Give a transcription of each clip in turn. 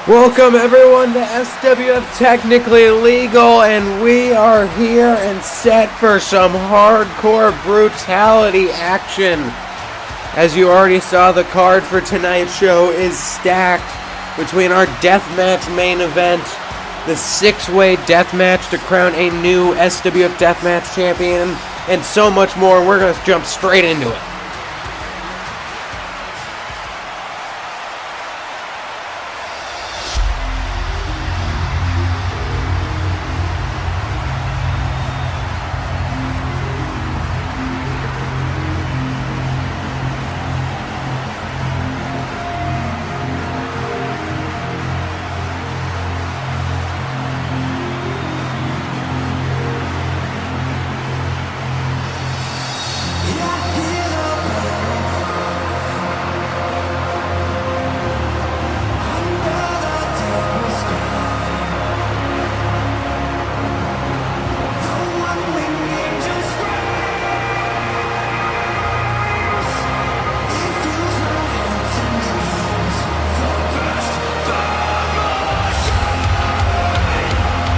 Welcome everyone to SWF Technically Legal, and we are here and set for some hardcore brutality action. As you already saw, the card for tonight's show is stacked between our Deathmatch main event, the 6-way Deathmatch to crown a new SWF Deathmatch champion, and so much more. We're going to jump straight into it.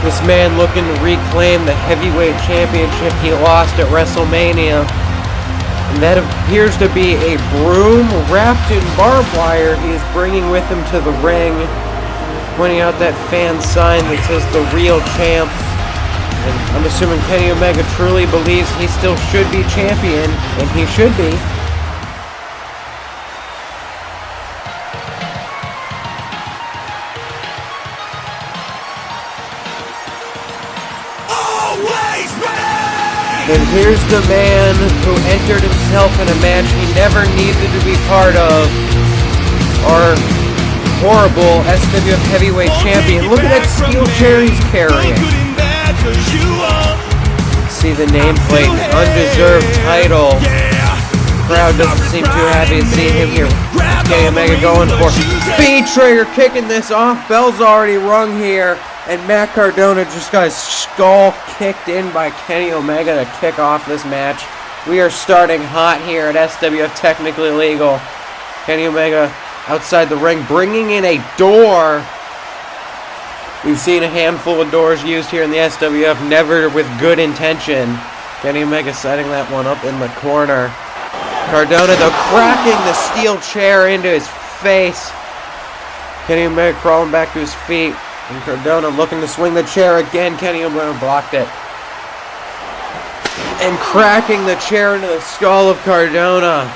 This man looking to reclaim the heavyweight championship he lost at WrestleMania. And that appears to be a broom wrapped in barbed wire he is bringing with him to the ring, pointing out that fan sign that says the real champ. And I'm assuming Kenny Omega truly believes he still should be champion, and he should be. And here's the man who entered himself in a match he never needed to be part of. Our horrible SWF heavyweight champion. Look at that steel chair he's carrying. See the nameplate, undeserved title. Crowd doesn't seem too happy to see him here. Kenny Omega going for speed trigger, kicking this off. Bell's already rung here. And Matt Cardona just got his skull kicked in by Kenny Omega to kick off this match. We are starting hot here at SWF Technically Legal. Kenny Omega outside the ring, bringing in a door. We've seen a handful of doors used here in the SWF, never with good intention. Kenny Omega setting that one up in the corner. Cardona, though, cracking the steel chair into his face. Kenny Omega crawling back to his feet. And Cardona looking to swing the chair again. Kenny Omega blocked it. And cracking the chair into the skull of Cardona.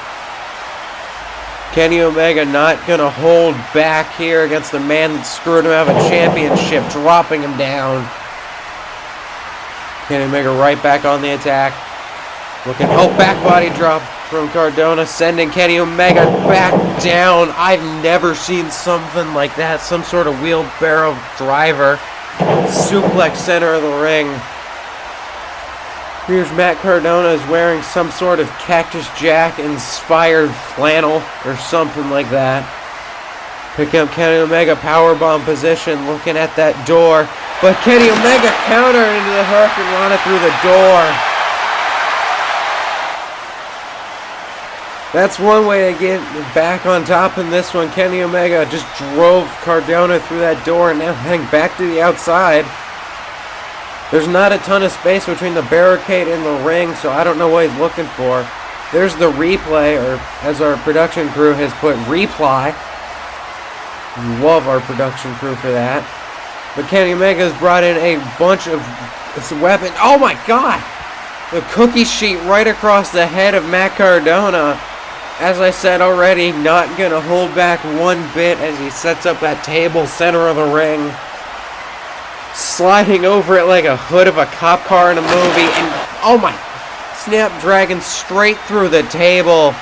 Kenny Omega not going to hold back here against the man that screwed him out of a championship, dropping him down. Kenny Omega right back on the attack. Looking, back body drop from Cardona, sending Kenny Omega back down. I've never seen something like that. Some sort of wheelbarrow driver. Suplex center of the ring. Here's Matt Cardona is wearing some sort of Cactus Jack inspired flannel or something like that. Picking up Kenny Omega, powerbomb position, looking at that door. But Kenny Omega countered into the Hurricanrana through the door. That's one way to get back on top in this one. Kenny Omega just drove Cardona through that door and now heading back to the outside. There's not a ton of space between the barricade and the ring, so I don't know what he's looking for. There's the replay, or as our production crew has put, reply. Love our production crew for that. But Kenny Omega's brought in a bunch of weapons. Oh my god! The cookie sheet right across the head of Matt Cardona. As I said already, not going to hold back one bit as he sets up that table center of the ring. Sliding over it like a hood of a cop car in a movie. And, oh my, snapdragon straight through the table.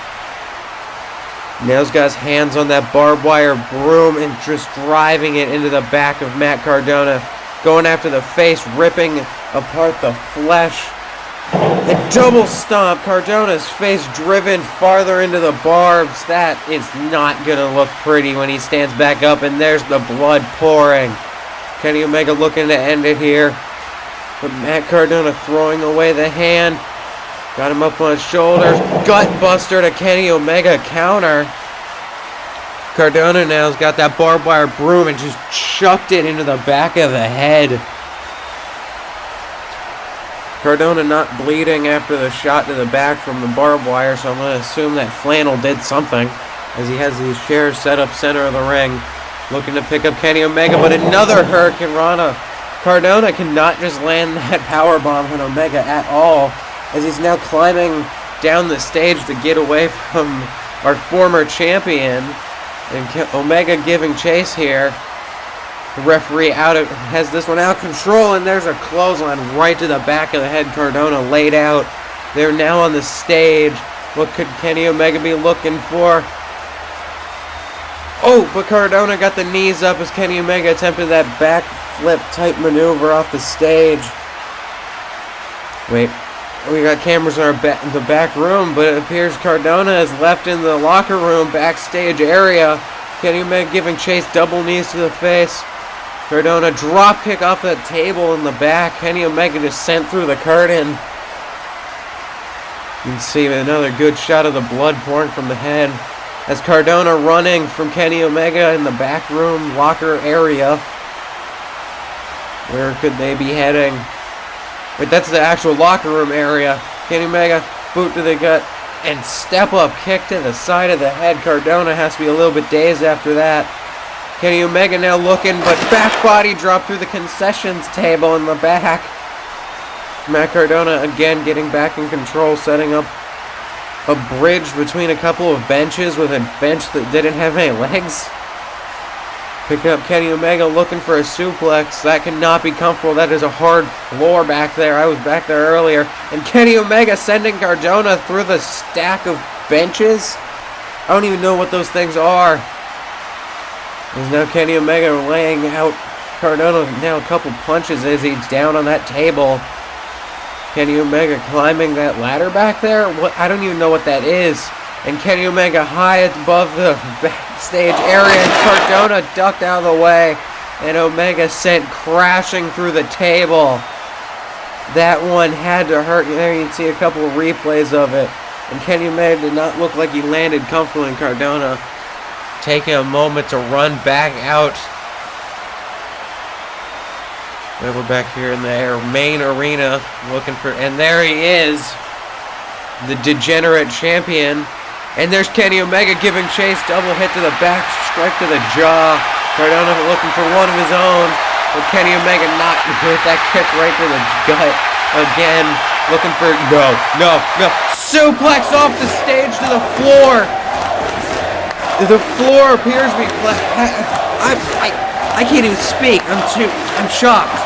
Now he's got his hands on that barbed wire broom and just driving it into the back of Matt Cardona. Going after the face, ripping apart the flesh. A double stomp, Cardona's face driven farther into the barbs. That is not going to look pretty when he stands back up, and there's the blood pouring. Kenny Omega looking to end it here. But Matt Cardona throwing away the hand. Got him up on his shoulders. Gut buster to Kenny Omega counter. Cardona now's got that barbed wire broom and just chucked it into the back of the head. Cardona not bleeding after the shot to the back from the barbed wire, so I'm going to assume that flannel did something, as he has these chairs set up center of the ring, looking to pick up Kenny Omega, but another Hurricane Rana. Cardona cannot just land that powerbomb on Omega at all, as he's now climbing down the stage to get away from our former champion, and Omega giving chase here. The referee has this one out control, and there's a clothesline right to the back of the head. Cardona laid out. They're now on the stage. What could Kenny Omega be looking for? Oh, but Cardona got the knees up as Kenny Omega attempted that backflip type maneuver off the stage. Wait, we got cameras in the back room, but it appears Cardona is left in the locker room backstage area. Kenny Omega giving chase, double knees to the face. Cardona drop kick off that table in the back. Kenny Omega just sent through the curtain. You can see another good shot of the blood pouring from the head. As Cardona running from Kenny Omega in the back room locker area. Where could they be heading? Wait, that's the actual locker room area. Kenny Omega, boot to the gut, and step up kick to the side of the head. Cardona has to be a little bit dazed after that. Kenny Omega now looking, but back body drop through the concessions table in the back. Matt Cardona again getting back in control, setting up a bridge between a couple of benches with a bench that didn't have any legs. Picking up Kenny Omega looking for a suplex. That cannot be comfortable. That is a hard floor back there. I was back there earlier. And Kenny Omega sending Cardona through the stack of benches. I don't even know what those things are. There's now Kenny Omega laying out Cardona now a couple punches as he's down on that table. Kenny Omega climbing that ladder back there. I don't even know what that is. And Kenny Omega high above the backstage area, and Cardona ducked out of the way, and Omega sent crashing through the table. That one had to hurt. There you can see a couple of replays of it. And Kenny Omega did not look like he landed comfortably in Cardona. Taking a moment to run back out. And we're back here in the main arena looking for, and there he is, the degenerate champion. And there's Kenny Omega giving chase, double hit to the back, strike to the jaw. Cardona looking for one of his own, but Kenny Omega not with that kick right to the gut. Again, looking for, no. Suplex off the stage to the floor. The floor appears to be, I can't even speak. I'm shocked.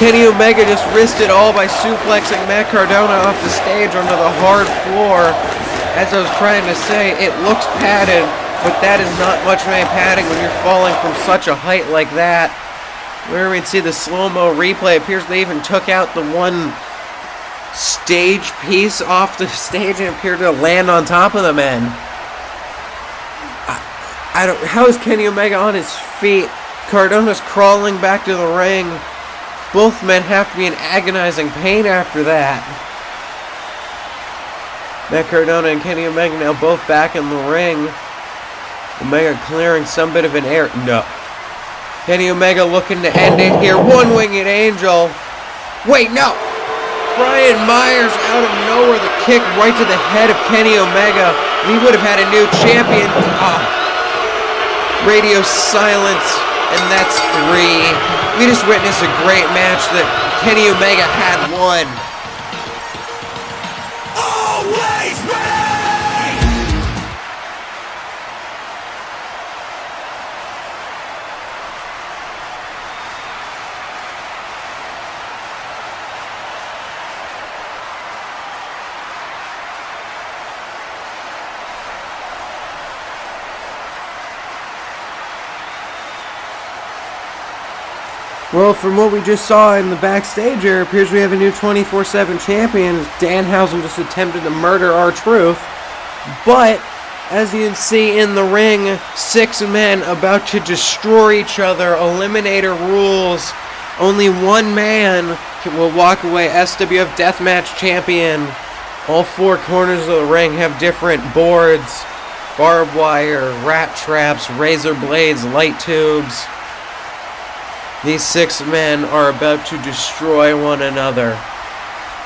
Kenny Omega just risked it all by suplexing Matt Cardona off the stage onto the hard floor. As I was trying to say, it looks padded, but that is not much of any padding when you're falling from such a height like that. Where we can see the slow-mo replay, it appears they even took out the one stage piece off the stage and appeared to land on top of the men. How is Kenny Omega on his feet? Cardona's crawling back to the ring. Both men have to be in agonizing pain after that. Matt Cardona and Kenny Omega now both back in the ring. Omega clearing some bit of an air. No. Kenny Omega looking to end it here. One-winged angel. Wait, no. Brian Myers out of nowhere. The kick right to the head of Kenny Omega. We would have had a new champion. Radio silence, and that's 3. We just witnessed a great match that Kenny Omega had won. Always ready! Well, from what we just saw in the backstage area, it appears we have a new 24/7 champion. Danhausen just attempted to murder R-Truth. But, as you can see in the ring, 6 men about to destroy each other. Eliminator rules. Only one man will walk away SWF Deathmatch champion. All 4 corners of the ring have different boards. barbed wire, rat traps, razor blades, light tubes. These 6 men are about to destroy one another.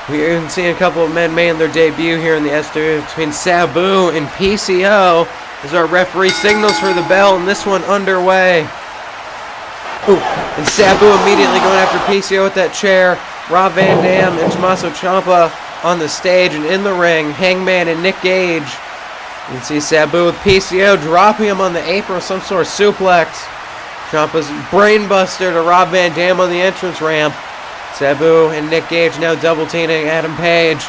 We're even seeing a couple of men making their debut here in the SWF between Sabu and PCO as our referee signals for the bell, and this one underway. Ooh, and Sabu immediately going after PCO with that chair. Rob Van Dam and Tommaso Ciampa on the stage, and in the ring, Hangman and Nick Gage. You can see Sabu with PCO dropping him on the apron with some sort of suplex. Ciampa's brainbuster to Rob Van Dam on the entrance ramp. Sabu and Nick Gage now double teaming Adam Page.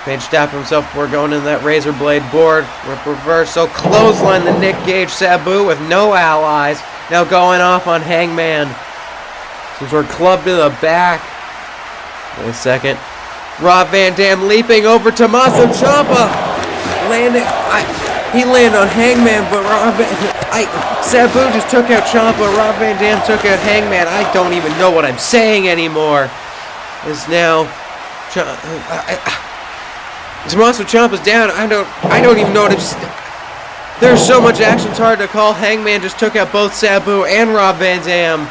Page stopped himself before going into that razor blade board. Reversal clothesline the Nick Gage. Sabu with no allies. Now going off on Hangman. Some sort of club to the back. Wait a second. Rob Van Dam leaping over Tommaso Ciampa. He landed on Hangman, but Sabu just took out Ciampa. Rob Van Dam took out Hangman. I don't even know what I'm saying anymore. Is now Tommaso Ciampa's down. I don't even know what I'm. There's so much action, it's hard to call. Hangman just took out both Sabu and Rob Van Dam.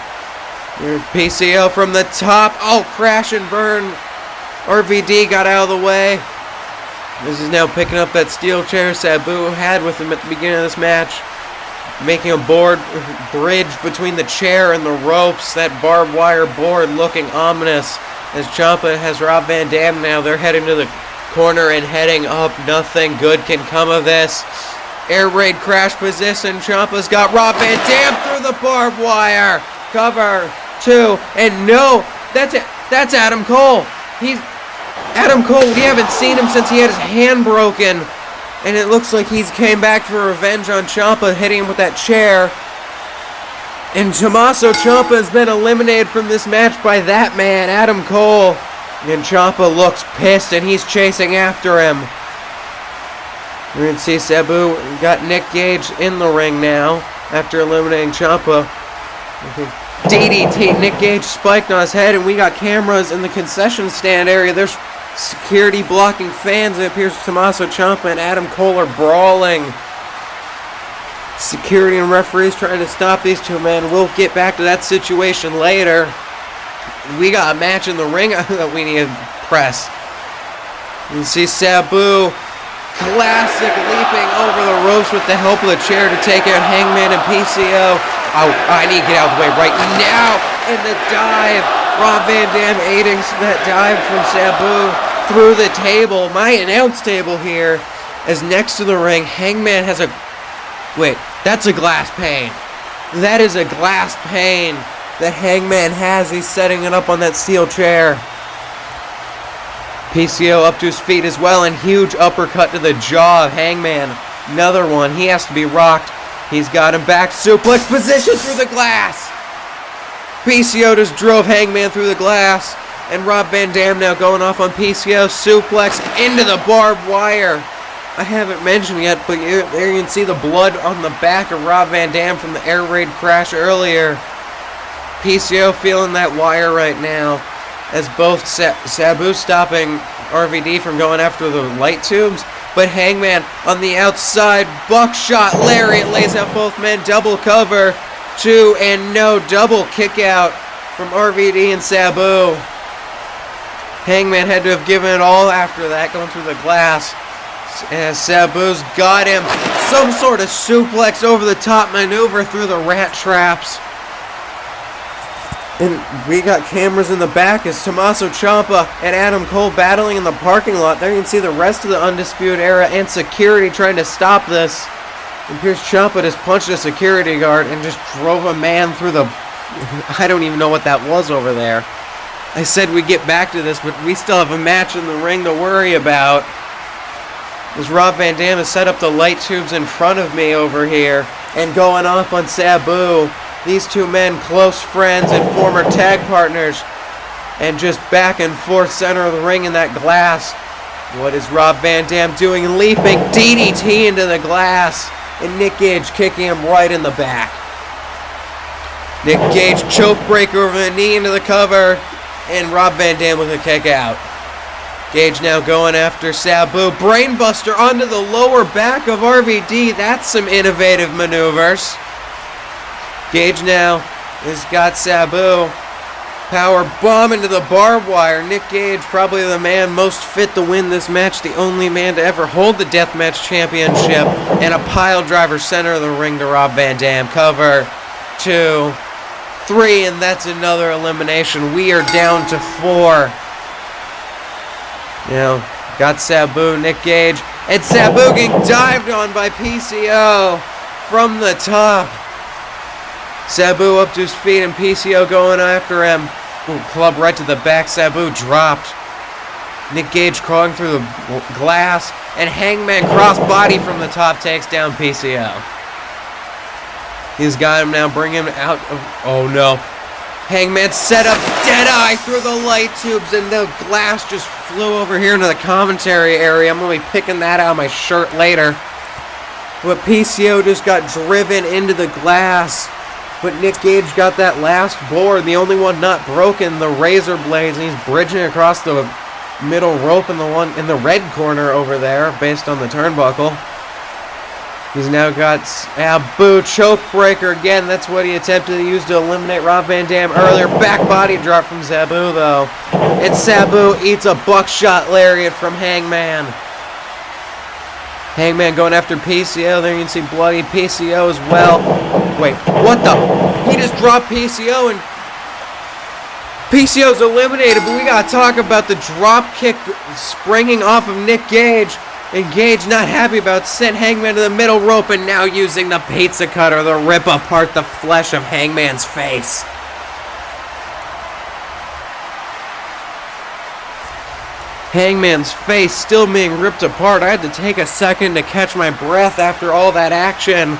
PCO from the top. Oh, crash and burn. RVD got out of the way. This is now picking up that steel chair Sabu had with him at the beginning of this match. Making a bridge between the chair and the ropes. That barbed wire board looking ominous. As Ciampa has Rob Van Dam now. They're heading to the corner and heading up. Nothing good can come of this. Air raid crash position. Ciampa's got Rob Van Dam through the barbed wire. Cover 2. And no, that's it. That's Adam Cole. Adam Cole, we haven't seen him since he had his hand broken. And it looks like he's came back for revenge on Ciampa, hitting him with that chair. And Tommaso Ciampa has been eliminated from this match by that man, Adam Cole. And Ciampa looks pissed and he's chasing after him. We're going to see Sabu got Nick Gage in the ring now after eliminating Ciampa. DDT, Nick Gage spiked on his head, and we got cameras in the concession stand area. There's security blocking fans. It appears Tommaso Ciampa and Adam Cole are brawling. Security and referees trying to stop these two men. We'll get back to that situation later. We got a match in the ring that we need to press. You can see Sabu classic leaping over the ropes with the help of the chair to take out Hangman and PCO. Oh, I need to get out of the way right now. And the dive. Rob Van Dam aiding that dive from Sabu through the table. My announce table here is next to the ring. Hangman has a... Wait, that's a glass pane. That is a glass pane that Hangman has. He's setting it up on that steel chair. PCO up to his feet as well, and huge uppercut to the jaw of Hangman. Another one. He has to be rocked. He's got him back. Suplex position through the glass. PCO just drove Hangman through the glass. And Rob Van Dam now going off on PCO. Suplex into the barbed wire. I haven't mentioned yet, but there you can see the blood on the back of Rob Van Dam from the air raid crash earlier. PCO feeling that wire right now. As both Sabu stopping RVD from going after the light tubes. But Hangman on the outside, buckshot lariat lays out both men, double cover, 2 and no, double kick out from RVD and Sabu. Hangman had to have given it all after that, going through the glass. As Sabu's got him, some sort of suplex over the top maneuver through the rat traps. And we got cameras in the back as Tommaso Ciampa and Adam Cole battling in the parking lot. There you can see the rest of the Undisputed Era and security trying to stop this. And here's Ciampa just punched a security guard and just drove a man through the... I don't even know what that was over there. I said we'd get back to this, but we still have a match in the ring to worry about. As Rob Van Dam has set up the light tubes in front of me over here and going off on Sabu. These two men, close friends and former tag partners, and just back and forth center of the ring in that glass. What is Rob Van Dam doing? Leaping DDT into the glass, and Nick Gage kicking him right in the back. Nick Gage choke breaker over the knee into the cover, and Rob Van Dam with a kick out. Gage now going after Sabu. Brainbuster onto the lower back of RVD. That's some innovative maneuvers. Gage now has got Sabu. Power bomb into the barbed wire. Nick Gage, probably the man most fit to win this match. The only man to ever hold the Deathmatch Championship. And a pile driver center of the ring to Rob Van Dam. Cover 2, 3, and that's another elimination. We are down to 4. Got Sabu, Nick Gage, and Sabu getting dived on by PCO from the top. Sabu up to his feet and PCO going after him. Ooh, club right to the back. Sabu dropped. Nick Gage crawling through the glass, and Hangman crossbody from the top takes down PCO. He's got him now, bring him out of... Oh no. Hangman set up Deadeye through the light tubes, and the glass just flew over here into the commentary area. I'm going to be picking that out of my shirt later. But PCO just got driven into the glass. But Nick Gage got that last board, the only one not broken, the razor blades, and he's bridging across the middle rope in the one in the red corner over there, based on the turnbuckle. He's now got Sabu choke breaker again. That's what he attempted to use to eliminate Rob Van Dam earlier. Back body drop from Sabu though, and Sabu eats a buckshot lariat from Hangman. Hangman going after PCO. There you can see bloody PCO as well. Wait, what the? He just dropped PCO and PCO's eliminated, but we gotta talk about the drop kick springing off of Nick Gage. And Gage not happy about sent Hangman to the middle rope and now using the pizza cutter to rip apart the flesh of Hangman's face. Hangman's face still being ripped apart. I had to take a second to catch my breath after all that action.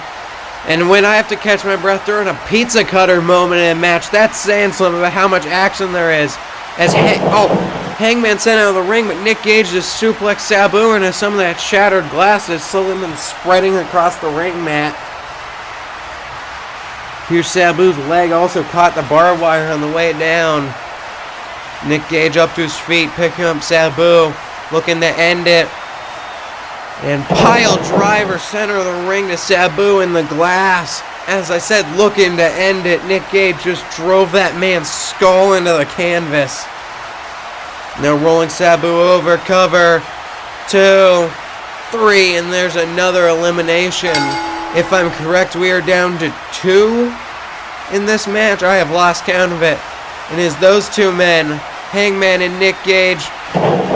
And when I have to catch my breath during a pizza cutter moment in a match, that's saying something about how much action there is. As Hangman sent out of the ring, but Nick Gage just suplexed Sabu into some of that shattered glass that's slowly been spreading across the ring mat. Here's Sabu's leg also caught the barbed wire on the way down. Nick Gage up to his feet, picking up Sabu, looking to end it. And pile driver center of the ring to Sabu in the glass. As I said, looking to end it. Nick Gage just drove that man's skull into the canvas. Now rolling Sabu over, cover 2, 3, and there's another elimination. If I'm correct, we are down to 2 in this match. I have lost count of it. And it's those two men, Hangman and Nick Gage.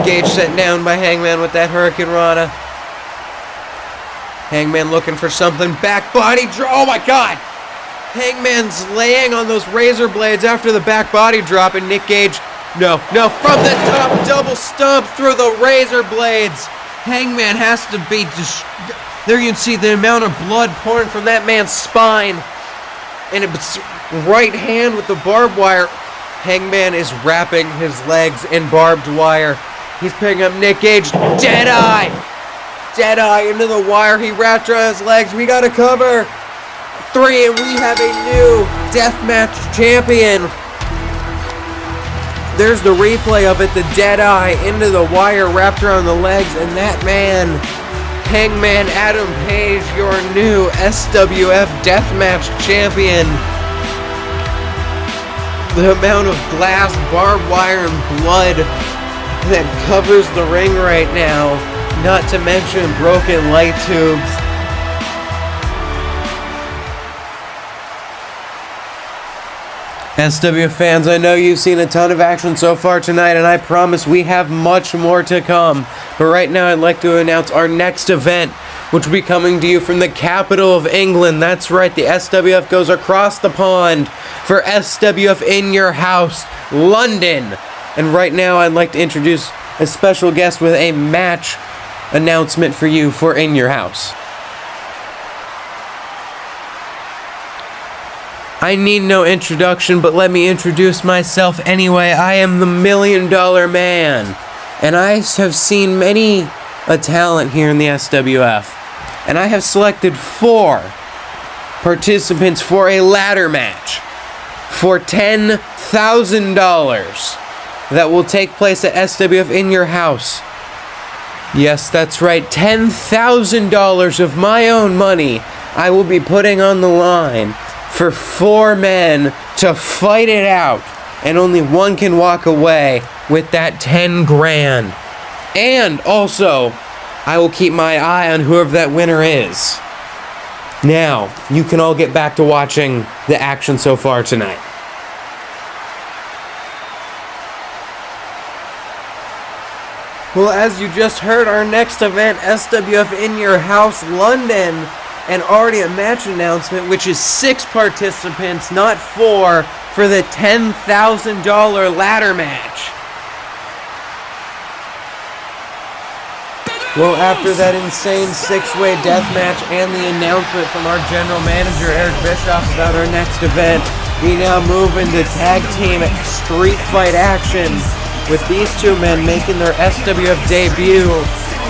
Gage set down by Hangman with that Hurricane Rana. Hangman looking for something. Back body drop. Oh my god! Hangman's laying on those razor blades after the back body drop, and Nick Gage, no, from the top, double stomp through the razor blades. Hangman has to be there you can see the amount of blood pouring from that man's spine. And it's right hand with the barbed wire. Hangman is wrapping his legs in barbed wire. He's picking up Nick Gage. Deadeye into the wire. He wrapped around his legs. We got a cover 3, and we have a new Deathmatch champion. There's the replay of it. The Deadeye into the wire, wrapped around the legs, and that man, Hangman Adam Page, your new SWF Deathmatch champion. The amount of glass, barbed wire, and blood that covers the ring right now. Not to mention broken light tubes. SWF fans, I know you've seen a ton of action so far tonight, and I promise we have much more to come. But right now I'd like to announce our next event, which will be coming to you from the capital of England. That's right, the SWF goes across the pond for SWF In Your House, London. And right now I'd like to introduce a special guest with a match announcement for you for In Your House. I need no introduction, but let me introduce myself anyway. I am the $1 Million Man, and I have seen many a talent here in the SWF, and I have selected 4 participants for a ladder match for $10,000. that will take place at SWF in your house. Yes, that's right, $10,000 of my own money I will be putting on the line for 4 men to fight it out, and only one can walk away with that 10 grand. And also, I will keep my eye on whoever that winner is. Now, you can all get back to watching the action so far tonight. Well, as you just heard, our next event, SWF In Your House London, and already a match announcement, which is 6 participants, not 4, for the $10,000 ladder match. Well, after that insane 6-way death match and the announcement from our general manager, Eric Bischoff, about our next event, we now move into tag team street fight action with these 2 men making their SWF debut,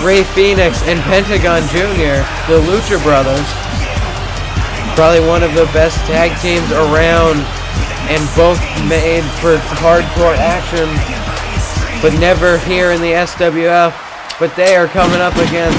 Rey Fénix and Pentagon Jr., the Lucha Brothers. Probably one of the best tag teams around, and both made for hardcore action, but never here in the SWF. But they are coming up against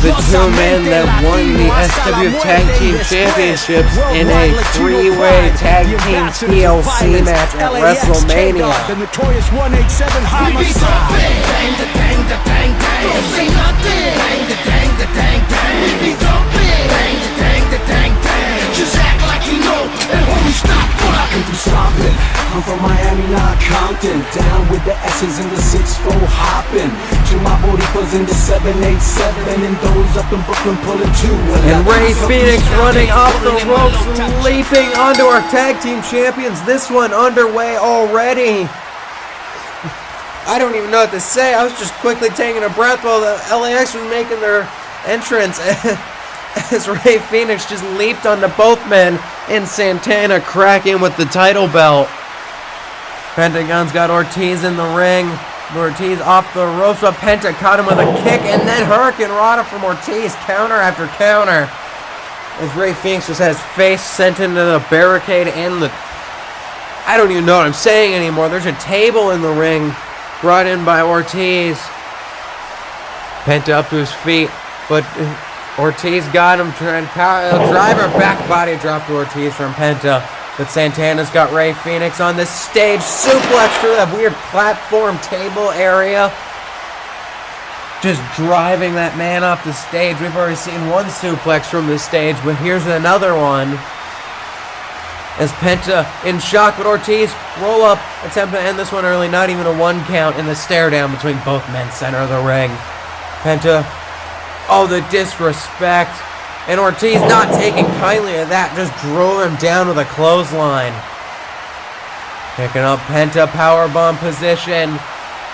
the 2 men that won the SWF Tag Team Championships in a 3-way Tag Team TLC match at WrestleMania. The notorious 187 homicide. Bang the bang the bang bang. Don't say nothing. Bang the bang the bang bang. We be dumping. Bang the bang the bang bang. Just act like you know. And homie, stop. I can do stomping. I'm from Miami, not Compton. Down with the S's and the 6-4 hopping. To my boricuas in the 787. And those up in Brooklyn pulling 2. And Rey Fénix running off the ropes, leaping onto our tag team champions. This one underway already. I don't even know what to say. I was just quickly taking a breath while the LAX was making their entrance. As Rey Fénix just leaped onto both men, and Santana cracking with the title belt. Pentagon's got Ortiz in the ring. Ortiz off the ropes, but Penta caught him with a kick, and then Hurricane Rana from Ortiz, counter after counter. As Rey Fénix just had his face sent into the barricade and the... I don't even know what I'm saying anymore. There's a table in the ring brought in by Ortiz. Penta up to his feet, but Ortiz got him, trying to driver back body drop to Ortiz from Penta. But Santana's got Rey Fénix on the stage, suplex through that weird platform table area. Just driving that man off the stage. We've already seen one suplex from the stage, but here's another one. As Penta in shock, but Ortiz roll up, attempt to end this one early, not even a 1 count in the stare down between both men, center of the ring. Penta, oh, the disrespect. And Ortiz not taking kindly to that, just drove him down with a clothesline. Picking up Penta, powerbomb position.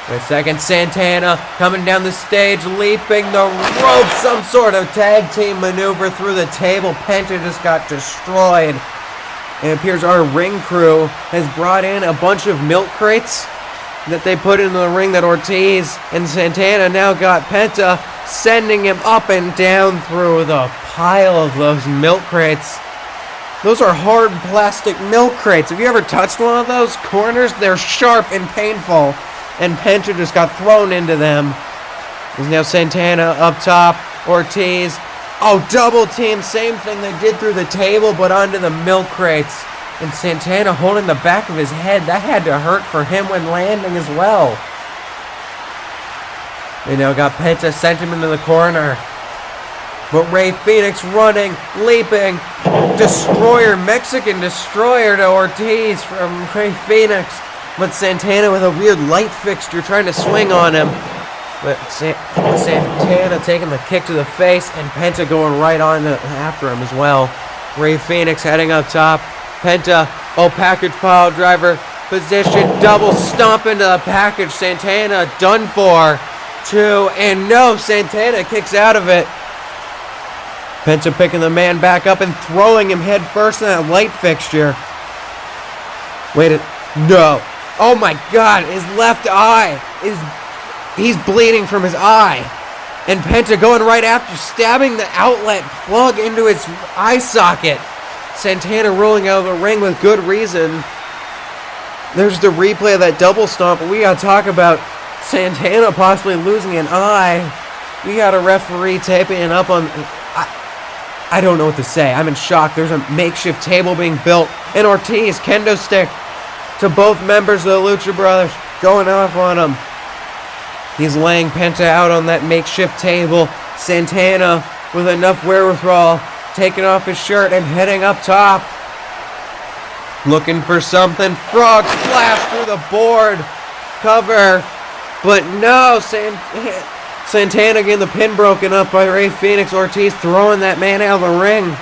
Wait a second, Santana coming down the stage, leaping the rope, some sort of tag team maneuver through the table. Penta just got destroyed. It appears our ring crew has brought in a bunch of milk crates that they put into the ring that Ortiz and Santana now got Penta, sending him up and down through the pile of those milk crates. Those are hard plastic milk crates. Have you ever touched one of those corners? They're sharp and painful. And Penta just got thrown into them. There's now Santana up top. Ortiz. Oh, double team. Same thing they did through the table, but onto the milk crates. And Santana holding the back of his head. That had to hurt for him when landing as well. They now got Penta, sent him into the corner. But Rey Fénix running, leaping, destroyer, Mexican destroyer to Ortiz from Rey Fénix. But Santana with a weird light fixture trying to swing on him. But Santana taking the kick to the face, and Penta going right on after him as well. Rey Fénix heading up top. Penta, oh, package pile driver position, double stomp into the package. Santana done for. 2, and no, Santana kicks out of it. Penta picking the man back up and throwing him head first in that light fixture. Wait, no. Oh my God, his left eye he's bleeding from his eye. And Penta going right after, stabbing the outlet plug into his eye socket. Santana rolling out of the ring with good reason. There's the replay of that double stomp. We got to talk about Santana possibly losing an eye. We got a referee taping it up on... I don't know what to say. I'm in shock. There's a makeshift table being built. And Ortiz, kendo stick to both members of the Lucha Brothers, going off on him. He's laying Penta out on that makeshift table. Santana, with enough wherewithal, taking off his shirt and heading up top. Looking for something. Frog splash through the board. Cover. But no, Santana getting the pin broken up by Rey Fenix. Ortiz throwing that man out of the ring.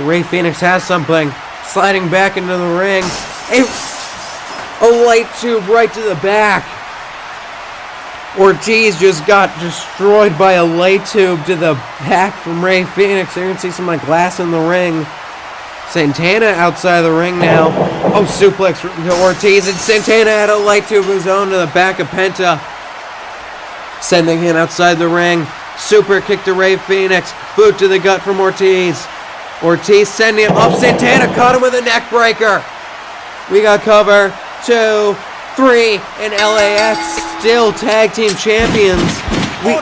Rey Fenix has something. Sliding back into the ring. A light tube right to the back. Ortiz just got destroyed by a light tube to the back from Rey Fenix. There you can see some glass in the ring. Santana outside the ring now. Oh, suplex to Ortiz, and Santana had a light tube of his own to the back of Penta. Sending him outside the ring. Super kick to Rey Fenix. Boot to the gut from Ortiz. Ortiz sending him up. Santana caught him with a neck breaker. We got cover. 2, 3, and LAX still tag team champions. We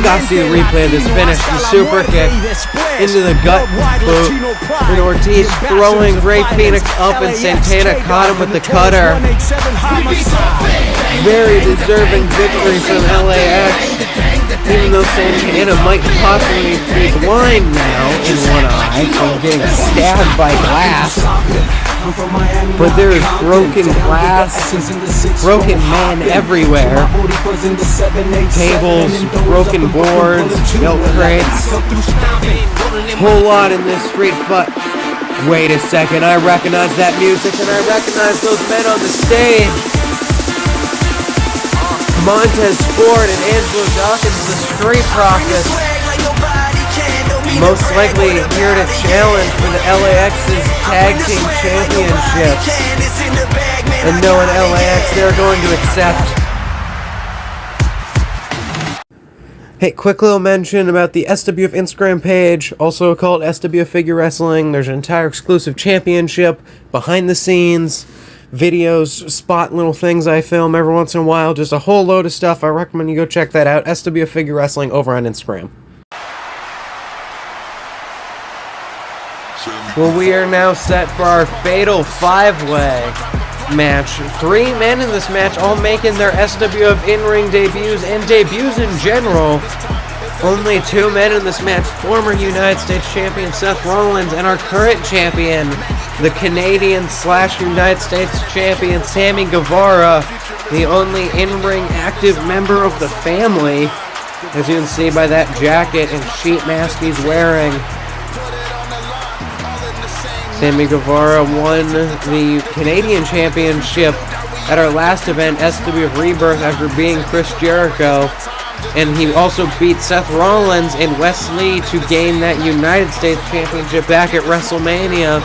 got to see the replay of this finish. The super kick into the gut boot. And Ortiz throwing Rey Fenix up, and Santana caught him with the cutter. Very deserving victory from LAX. Even though Santana might possibly be blind now in one eye from getting stabbed by glass. But there is broken glass, broken men everywhere. Tables, broken boards, milk crates. Whole lot in this street fight. Wait a second, I recognize that music and I recognize those men on the stage. Montez Ford and Angelo Dawkins, the Street Profits. Most likely here to challenge for the LAX's Tag Team Championships. And knowing LAX, they're going to accept. Hey, quick little mention about the SWF Instagram page, also called SWF Figure Wrestling. There's an entire exclusive championship, behind the scenes, videos, spot little things I film every once in a while, just a whole load of stuff. I recommend you go check that out. SWF Figure Wrestling over on Instagram. Well, we are now set for our fatal 5-way match. 3 men in this match, all making their SWF in-ring debuts and debuts in general. Only 2 men in this match, former United States champion Seth Rollins and our current champion, the Canadian/United States champion Sammy Guevara, the only in-ring active member of the family, as you can see by that jacket and sheet mask he's wearing. Sammy Guevara won the Canadian Championship at our last event, SWF Rebirth, after beating Chris Jericho. And he also beat Seth Rollins and Wes Lee to gain that United States Championship back at WrestleMania.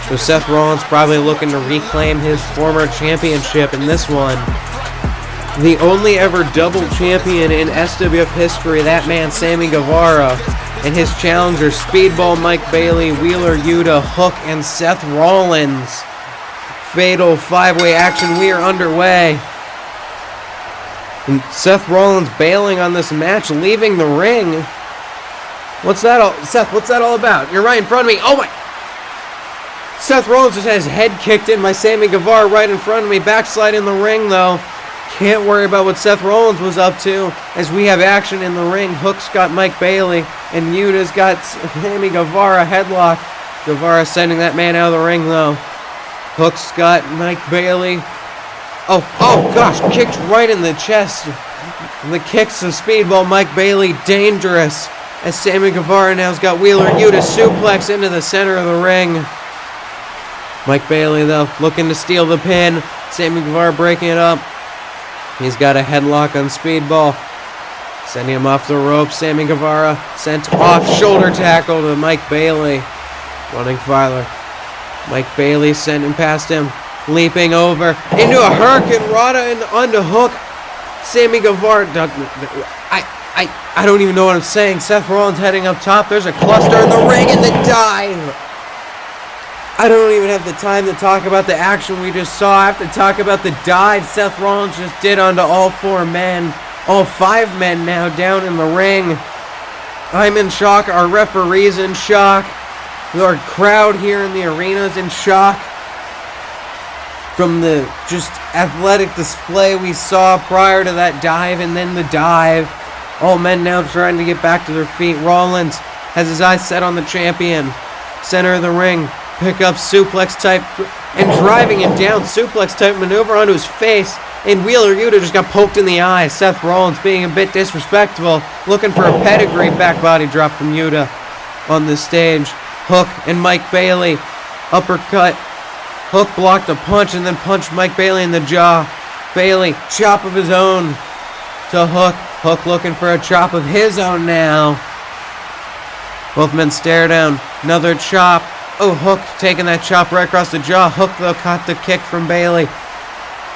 So Seth Rollins probably looking to reclaim his former championship in this one. The only ever double champion in SWF history, that man Sammy Guevara. And his challengers, Speedball Mike Bailey, Wheeler Yuta, Hook, and Seth Rollins. Fatal 5-way action, we are underway. And Seth Rollins bailing on this match, leaving the ring. What's that all, Seth, what's that all about? You're right in front of me. Oh my! Seth Rollins just had his head kicked in by Sammy Guevara right in front of me. Backslide in the ring, though. Can't worry about what Seth Rollins was up to, as we have action in the ring. Hook's got Mike Bailey, and Yuta's got Sammy Guevara headlock. Guevara sending that man out of the ring, though. Hook's got Mike Bailey. Oh gosh, kicked right in the chest. The kicks of Speedball Mike Bailey, dangerous. As Sammy Guevara now's got Wheeler Yuta suplex into the center of the ring. Mike Bailey, though, looking to steal the pin. Sammy Guevara breaking it up. He's got a headlock on Speedball. Sending him off the ropes. Sammy Guevara sent off. Shoulder tackle to Mike Bailey. Running farther. Mike Bailey sending past him. Leaping over into a Hurricane Rana and onto Hook. Sammy Guevara. I don't even know what I'm saying. Seth Rollins heading up top. There's a cluster in the ring and the dive. I don't even have the time to talk about the action we just saw. I have to talk about the dive Seth Rollins just did onto all 4 men. All 5 men now down in the ring. I'm in shock. Our referee's in shock. Our crowd here in the arena's in shock from the just athletic display we saw prior to that dive and then the dive. All men now trying to get back to their feet. Rollins has his eyes set on the champion. Center of the ring. Pick up suplex type and driving him down. Suplex type maneuver onto his face. And Wheeler Yuta just got poked in the eye. Seth Rollins being a bit disrespectful. Looking for a pedigree back body drop from Yuta on the stage. Hook and Mike Bailey. Uppercut. Hook blocked a punch and then punched Mike Bailey in the jaw. Bailey, chop of his own to Hook. Hook looking for a chop of his own now. Both men stare down. Another chop. Oh, Hook taking that chop right across the jaw. Hook, though, caught the kick from Bailey.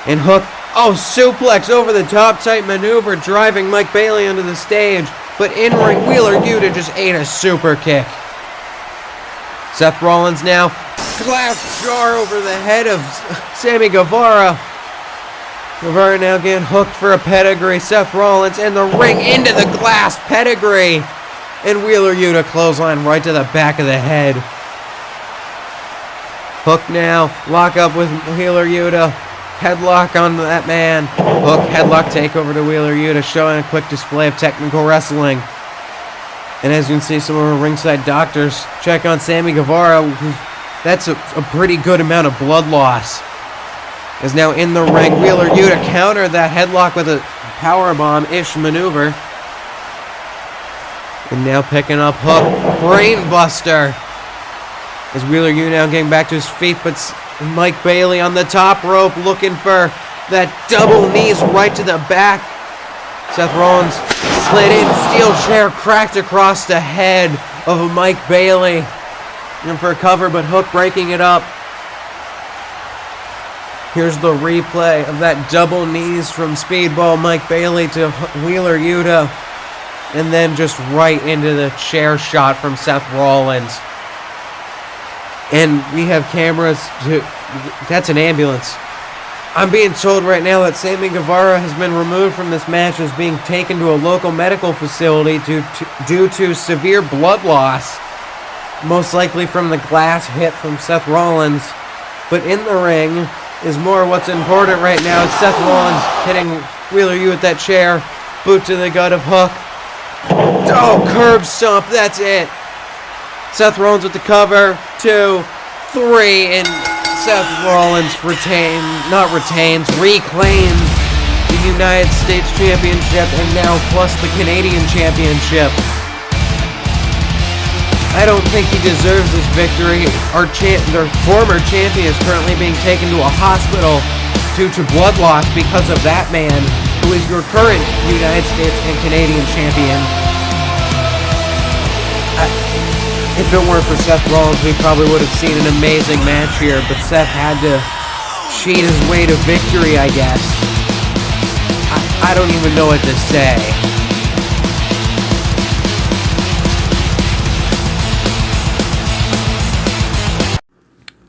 And Hook, oh, suplex over the top type maneuver, driving Mike Bailey onto the stage. But in-ring, Wheeler Yuta just ate a super kick. Seth Rollins now, glass jar over the head of Sammy Guevara. Guevara now getting hooked for a pedigree. Seth Rollins in the ring into the glass pedigree. And Wheeler Yuta clothesline right to the back of the head. Hook now, lock up with Wheeler Yuta. Headlock on that man. Hook, headlock takeover to Wheeler Yuta, showing a quick display of technical wrestling. And as you can see, some of our ringside doctors check on Sammy Guevara. That's a pretty good amount of blood loss. Is now in the ring. Wheeler Yuta countered that headlock with a powerbomb-ish maneuver. And now picking up Hook. Brainbuster. As Wheeler Yuta now getting back to his feet, but Mike Bailey on the top rope looking for that double knees right to the back. Seth Rollins slid in, steel chair cracked across the head of Mike Bailey. Looking for a cover, but Hook breaking it up. Here's the replay of that double knees from Speedball Mike Bailey to Wheeler Yuta. And then just right into the chair shot from Seth Rollins. And we have cameras to... That's an ambulance. I'm being told right now that Sammy Guevara has been removed from this match and is being taken to a local medical facility due to severe blood loss. Most likely from the glass hit from Seth Rollins. But in the ring is more what's important right now. Is Seth Rollins hitting Wheeler Yuta with that chair. Boot to the gut of Hook. Oh, curb stomp. That's it. Seth Rollins with the cover. 2, 3, and Seth Rollins reclaims the United States Championship and now plus the Canadian Championship. I don't think he deserves this victory. Their former champion is currently being taken to a hospital due to blood loss because of that man, who is your current United States and Canadian champion. If it weren't for Seth Rollins, we probably would have seen an amazing match here, but Seth had to cheat his way to victory, I guess. I don't even know what to say.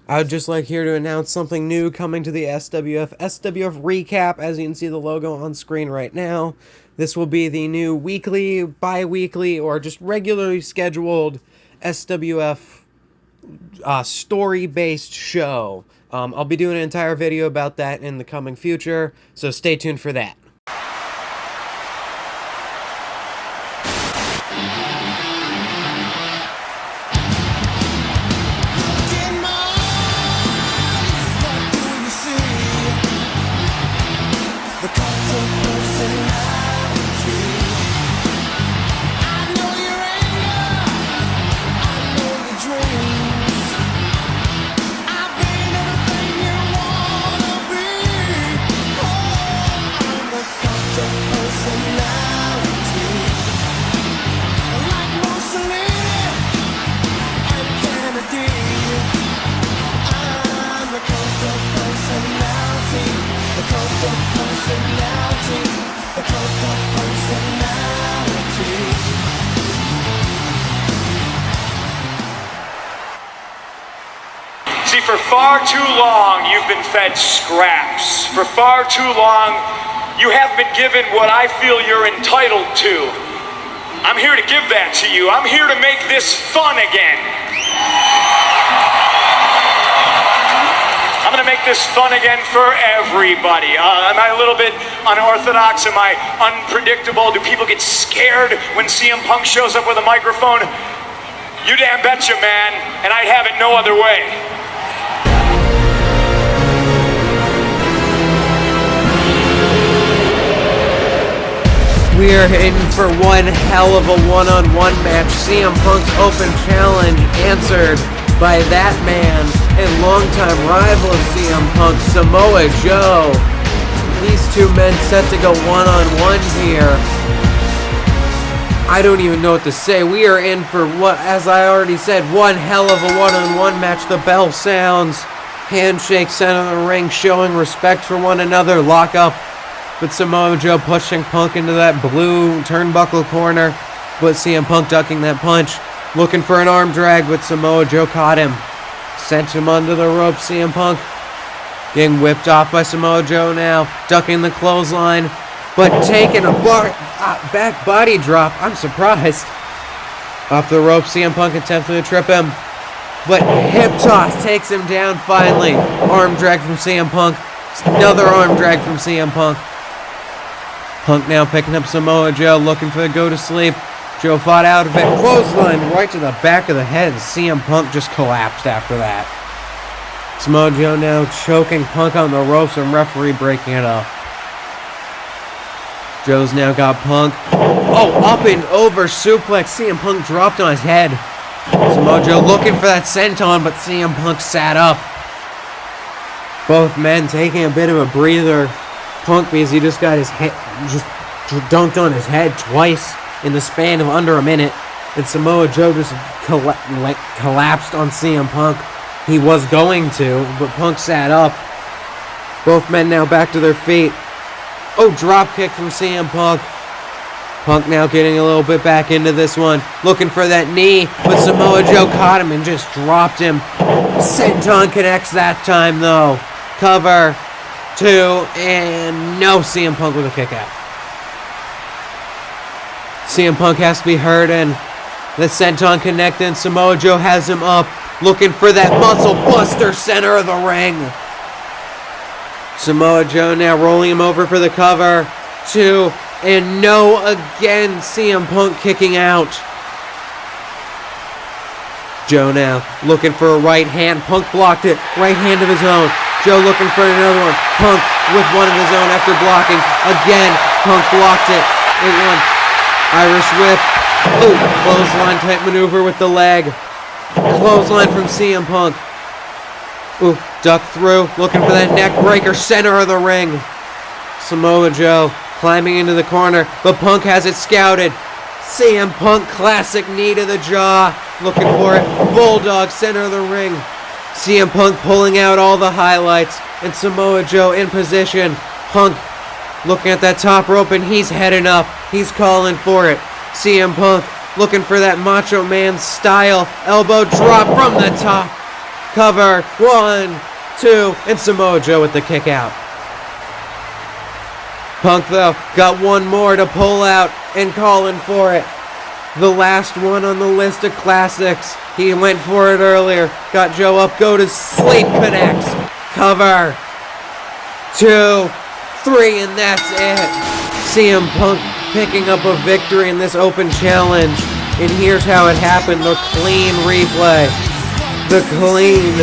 I would just like here to announce something new coming to the SWF recap. As you can see the logo on screen right now, this will be the new weekly, bi-weekly, or just regularly scheduled SWF story-based show. I'll be doing an entire video about that in the coming future, so stay tuned for that. For far too long, you've been fed scraps. For far too long, you haven't been given what I feel you're entitled to. I'm here to give that to you. I'm here to make this fun again. I'm gonna make this fun again for everybody. Am I a little bit unorthodox? Am I unpredictable? Do people get scared when CM Punk shows up with a microphone? You damn betcha, man, and I'd have it no other way. We are in for one hell of a one-on-one match. CM Punk's open challenge answered by that man and longtime rival of CM Punk, Samoa Joe. These two men set to go one-on-one here. I don't even know what to say. We are in for what, as I already said, one hell of a one-on-one match. The bell sounds. Handshake center of the ring, showing respect for one another. Lock up. But Samoa Joe pushing Punk into that blue turnbuckle corner. But CM Punk ducking that punch. Looking for an arm drag, but Samoa Joe caught him. Sent him under the rope, CM Punk. Getting whipped off by Samoa Joe now. Ducking the clothesline. But taking a back body drop. I'm surprised. Off the rope, CM Punk attempting to trip him. But hip toss takes him down finally. Arm drag from CM Punk. Another arm drag from CM Punk. Punk now picking up Samoa Joe, looking for the go to sleep. Joe fought out of it. Clothesline right to the back of the head. CM Punk just collapsed after that. Samoa Joe now choking Punk on the ropes and referee breaking it up. Joe's now got Punk. Oh, up and over suplex. CM Punk dropped on his head. Samoa Joe looking for that senton, but CM Punk sat up. Both men taking a bit of a breather. Punk, because he just got his head, just dunked on his head twice in the span of under a minute. And Samoa Joe just collapsed on CM Punk. He was going to, but Punk sat up. Both men now back to their feet. Oh, drop kick from CM Punk. Punk now getting a little bit back into this one. Looking for that knee, but Samoa Joe caught him and just dropped him. Senton connects that time, though. Cover. 2, and no, CM Punk with a kick out. CM Punk has to be hurt, and the senton connecting. Samoa Joe has him up, looking for that muscle buster center of the ring. Samoa Joe now rolling him over for the cover. 2, and no again. CM Punk kicking out. Joe now looking for a right hand. Punk blocked it. Right hand of his own. Joe looking for another one. Punk with one of his own after blocking. Again, Punk blocked it. It won. Irish whip. Ooh, clothesline type maneuver with the leg. Clothesline from CM Punk. Ooh, duck through. Looking for that neck breaker. Center of the ring. Samoa Joe climbing into the corner, but Punk has it scouted. CM Punk classic knee to the jaw. Looking for it. Bulldog center of the ring. CM Punk pulling out all the highlights, and Samoa Joe in position. Punk looking at that top rope, and he's heading up. He's calling for it. CM Punk looking for that Macho Man style elbow drop from the top. Cover. 1, 2, and Samoa Joe with the kick out. Punk, though, got one more to pull out and calling for it. The last one on the list of classics. He went for it earlier. Got Joe up. Go to sleep. Connects. Cover. 2, 3, and that's it. CM Punk picking up a victory in this open challenge. And here's how it happened. The clean replay. The clean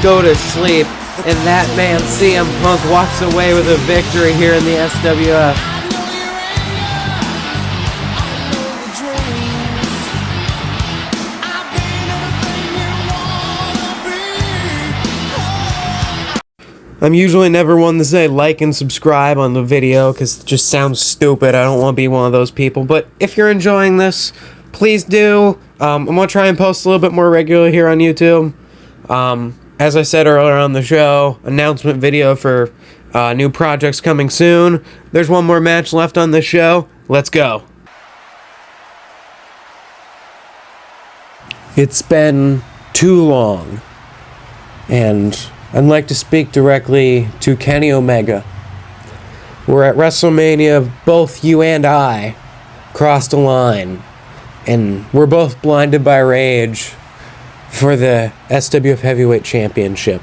go to sleep. And that man, CM Punk, walks away with a victory here in the SWF. I'm usually never one to say like and subscribe on the video because it just sounds stupid. I don't want to be one of those people. But if you're enjoying this, please do. I'm going to try and post a little bit more regularly here on YouTube. As I said earlier on the show, announcement video for new projects coming soon. There's one more match left on the show. Let's go. It's been too long. And I'd like to speak directly to Kenny Omega. We're at WrestleMania, both you and I crossed a line, and we're both blinded by rage for the SWF Heavyweight Championship.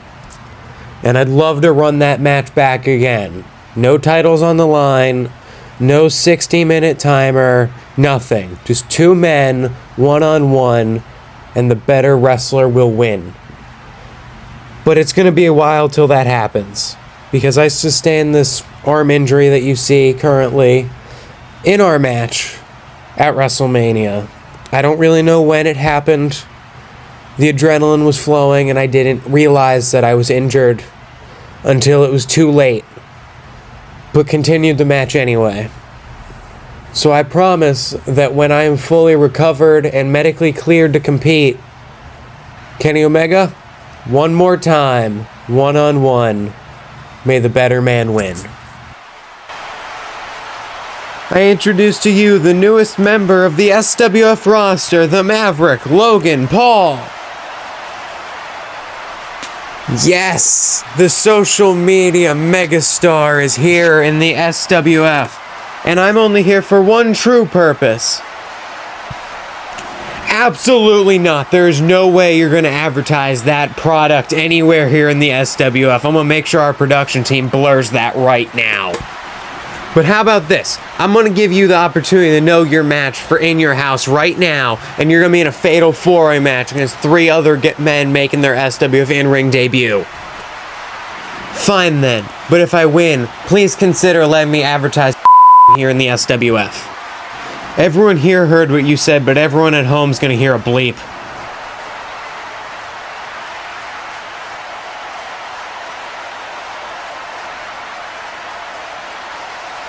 And I'd love to run that match back again. No titles on the line, no 60-minute timer, nothing. Just two men, one-on-one, and the better wrestler will win. But it's going to be a while till that happens, because I sustained this arm injury that you see currently in our match at WrestleMania. I don't really know when it happened. The adrenaline was flowing, and I didn't realize that I was injured until it was too late, but continued the match anyway. So I promise that when I am fully recovered and medically cleared to compete, Kenny Omega, one more time, one-on-one, may the better man win. I introduce to you the newest member of the SWF roster, the Maverick, Logan Paul. Yes, the social media megastar is here in the SWF, and I'm only here for one true purpose. Absolutely not. There's no way you're going to advertise that product anywhere here in the SWF. I'm going to make sure our production team blurs that right now. But how about this? I'm going to give you the opportunity to know your match for In Your House right now, and you're going to be in a fatal four-way match against three other men making their SWF in-ring debut. Fine then. But if I win, please consider letting me advertise here in the SWF. Everyone here heard what you said, but everyone at home's gonna hear a bleep.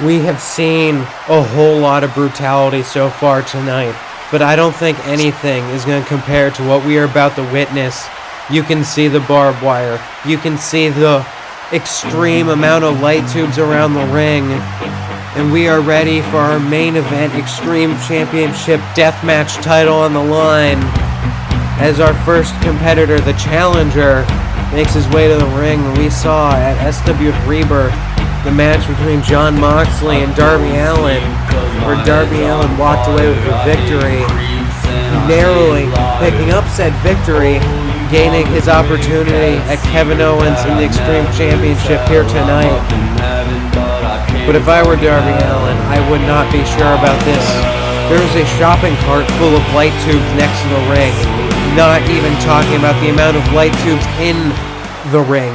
We have seen a whole lot of brutality so far tonight, but I don't think anything is going to compare to what we are about to witness. You can see the barbed wire. You can see the extreme amount of light tubes around the ring. And we are ready for our main event, Extreme Championship Deathmatch title on the line, as our first competitor, the Challenger, makes his way to the ring. We saw at SWF Rebirth the match between Jon Moxley and Darby Allin, where Darby Allin walked away with the victory, narrowly picking up said victory, gaining his opportunity at Kevin Owens in the Extreme Championship here tonight. But if I were Darby Allin, I would not be sure about this. There is a shopping cart full of light tubes next to the ring, not even talking about the amount of light tubes in the ring.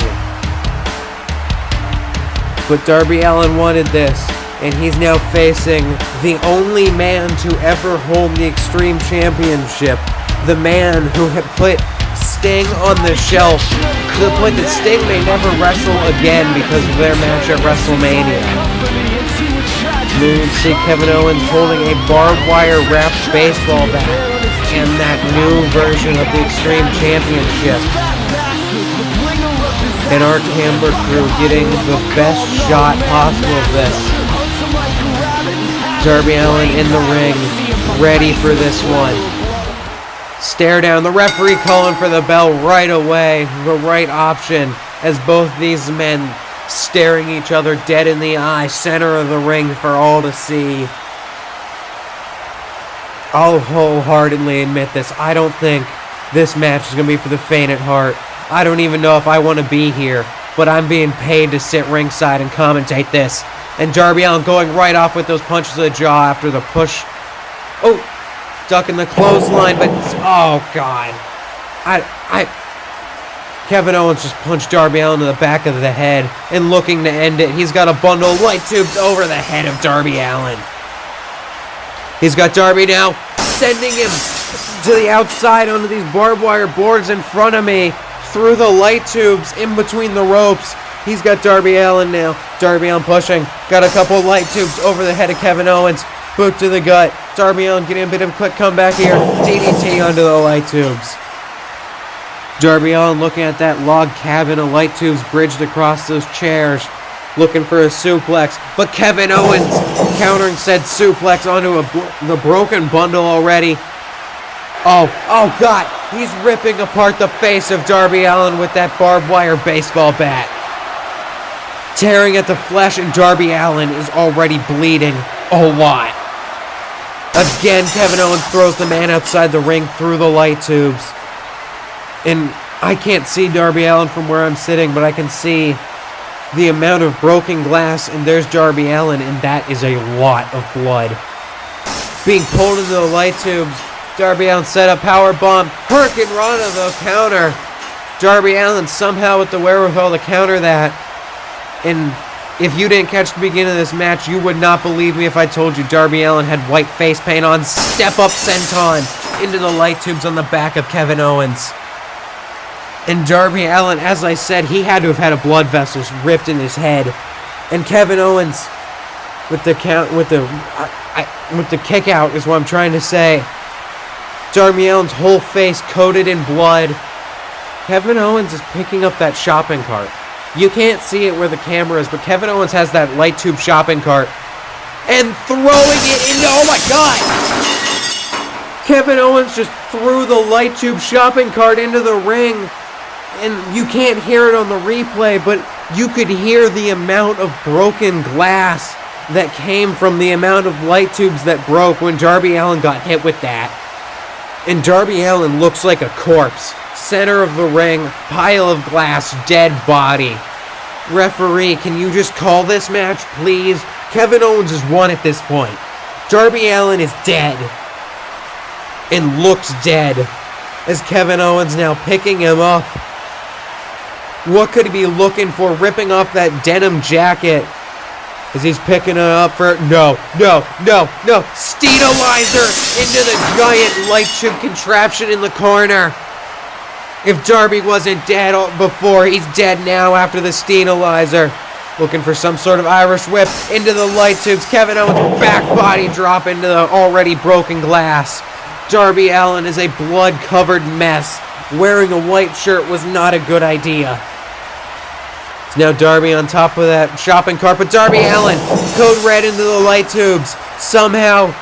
But Darby Allin wanted this, and he's now facing the only man to ever hold the Extreme Championship, the man who had put Sting on the shelf to the point that Sting may never wrestle again because of their match at WrestleMania. You see Kevin Owens holding a barbed wire wrapped baseball bat and that new version of the Extreme Championship. And our camera crew getting the best shot possible of this. Darby Allin in the ring, ready for this one. Stare down, the referee calling for the bell right away, the right option, as both these men staring each other dead in the eye, center of the ring for all to see. I'll wholeheartedly admit this, I don't think this match is going to be for the faint at heart. I don't even know if I want to be here, but I'm being paid to sit ringside and commentate this. And Darby Allin going right off with those punches to the jaw after the push. Oh! Ducking the clothesline, but oh god. Kevin Owens just punched Darby Allin to the back of the head and looking to end it. He's got a bundle of light tubes over the head of Darby Allin. He's got Darby now sending him to the outside onto these barbed wire boards in front of me through the light tubes in between the ropes. He's got Darby Allin now. Darby Allin pushing. Got a couple of light tubes over the head of Kevin Owens. Boot to the gut. Darby Allin getting a bit of a quick comeback here. DDT onto the light tubes. Darby Allin looking at that log cabin of light tubes bridged across those chairs. Looking for a suplex. But Kevin Owens countering said suplex onto the broken bundle already. Oh God, he's ripping apart the face of Darby Allin with that barbed wire baseball bat. Tearing at the flesh, and Darby Allin is already bleeding a lot. Again, Kevin Owens throws the man outside the ring through the light tubes. And I can't see Darby Allin from where I'm sitting, but I can see the amount of broken glass, and there's Darby Allin, and that is a lot of blood. Being pulled into the light tubes, Darby Allin set up powerbomb, Hurricane Rana the counter. Darby Allin somehow with the wherewithal to counter that. And if you didn't catch the beginning of this match, you would not believe me if I told you Darby Allin had white face paint on. Step up senton into the light tubes on the back of Kevin Owens. And Darby Allin, as I said, he had to have had a blood vessel ripped in his head. And Kevin Owens with the kick out is what I'm trying to say. Darby Allin's whole face coated in blood. Kevin Owens is picking up that shopping cart. You can't see it where the camera is, but Kevin Owens has that light tube shopping cart and throwing it into, oh my God! Kevin Owens just threw the light tube shopping cart into the ring, and you can't hear it on the replay, but you could hear the amount of broken glass that came from the amount of light tubes that broke when Darby Allin got hit with that. And Darby Allin looks like a corpse. Center of the ring, pile of glass, dead body. Referee, can you just call this match, please? Kevin Owens has won at this point. Darby Allin is dead. And looks dead. As Kevin Owens now picking him up. What could he be looking for? Ripping off that denim jacket. As he's picking it up for... No. Steamalizer into the giant light tube contraption in the corner. If Darby wasn't dead before, he's dead now after the Steamalizer. Looking for some sort of Irish whip into the light tubes. Kevin Owens' back body drop into the already broken glass. Darby Allin is a blood-covered mess. Wearing a white shirt was not a good idea. It's now Darby on top of that shopping cart, but Darby Allin, code red into the light tubes. Somehow,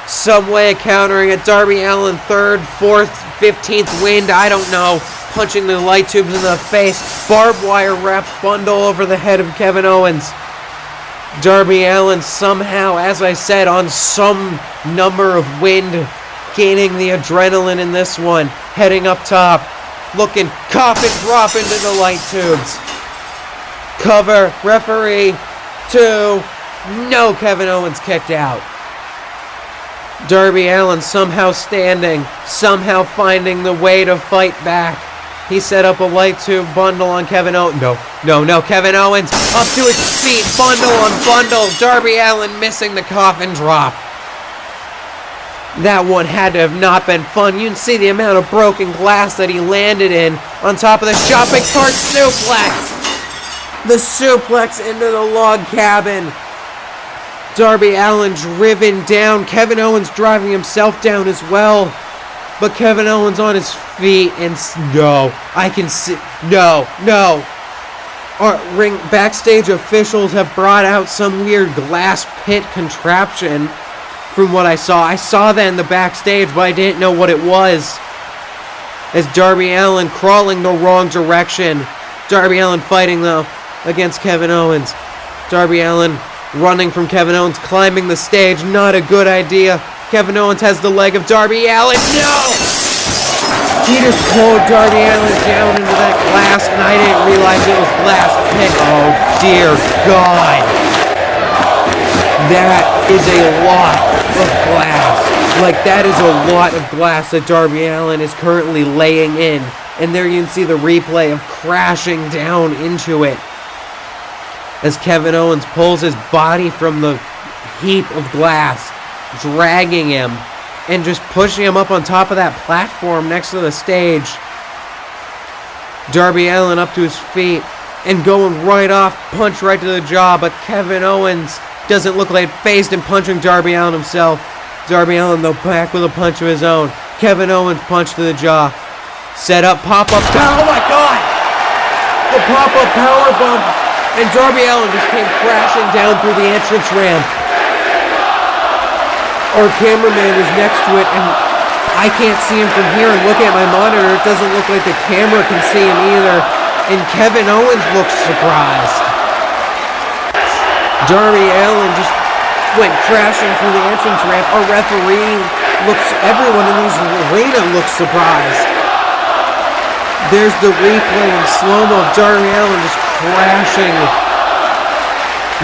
some way of countering it. Darby Allin, 3rd, 4th, 15th wind, I don't know. Punching the light tubes in the face. Barbed wire wrap bundle over the head of Kevin Owens. Darby Allin somehow, as I said, on some number of wind, gaining the adrenaline in this one. Heading up top. Looking, coffin drop into the light tubes. Cover, referee, 2. No, Kevin Owens kicked out. Darby Allin somehow standing, somehow finding the way to fight back. He set up a light tube bundle on Kevin Owens. No, Kevin Owens up to his feet, bundle on bundle. Darby Allin missing the coffin drop. That one had to have not been fun. You can see the amount of broken glass that he landed in on top of the shopping cart suplex. The suplex into the log cabin. Darby Allin driven down. Kevin Owens driving himself down as well. But Kevin Owens on his feet and no. I can see. No. Our ring backstage officials have brought out some weird glass pit contraption from what I saw. I saw that in the backstage, but I didn't know what it was. As Darby Allin crawling the wrong direction. Darby Allin fighting though against Kevin Owens. Darby Allin running from Kevin Owens, climbing the stage, not a good idea. Kevin Owens has the leg of Darby Allin. No! He just pulled Darby Allin down into that glass, and I didn't realize it was glass pit. Oh, dear God. That is a lot of glass. Like, that is a lot of glass that Darby Allin is currently laying in. And there you can see the replay of crashing down into it. As Kevin Owens pulls his body from the heap of glass, dragging him, and just pushing him up on top of that platform next to the stage. Darby Allin up to his feet, and going right off, punch right to the jaw, but Kevin Owens doesn't look like phased in punching Darby Allin himself. Darby Allin, though, back with a punch of his own. Kevin Owens punch to the jaw. Set up, pop-up, power, oh my God! The pop-up power bump. And Darby Allin just came crashing down through the entrance ramp. Our cameraman was next to it and I can't see him from here, and looking at my monitor, it doesn't look like the camera can see him either. And Kevin Owens looks surprised. Darby Allin just went crashing through the entrance ramp. Our referee everyone in this arena looks surprised. There's the replay in slow-mo of Darby Allin just crashing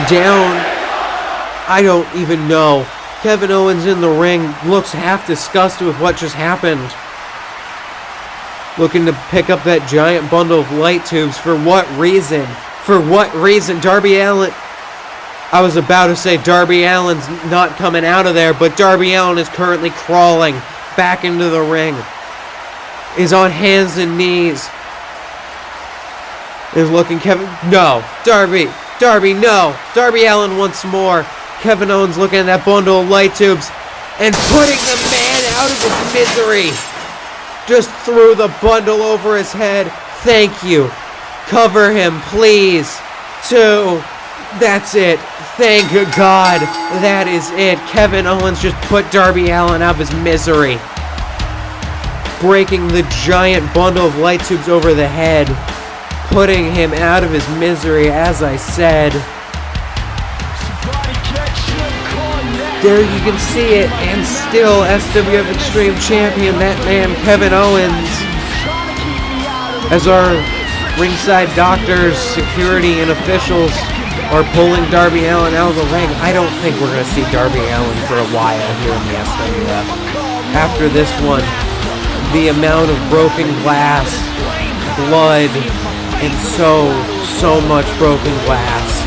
down. I don't even know. Kevin Owens in the ring looks half disgusted with what just happened. Looking to pick up that giant bundle of light tubes. For what reason? For what reason? Darby Allin... I was about to say Darby Allin's not coming out of there, but Darby Allin is currently crawling back into the ring. Is on hands and knees. Is looking No. Darby, no. Darby Allin once more. Kevin Owens looking at that bundle of light tubes and putting the man out of his misery. Just threw the bundle over his head. Thank you. Cover him, please. 2. That's it. Thank God. That is it. Kevin Owens just put Darby Allin out of his misery. Breaking the giant bundle of light tubes over the head. Putting him out of his misery, as I said. There you can see it, and still SWF Extreme Champion, that man Kevin Owens, as our ringside doctors, security, and officials are pulling Darby Allin out of the ring. I don't think we're going to see Darby Allin for a while here in the SWF. After this one, the amount of broken glass, blood, and so much broken glass.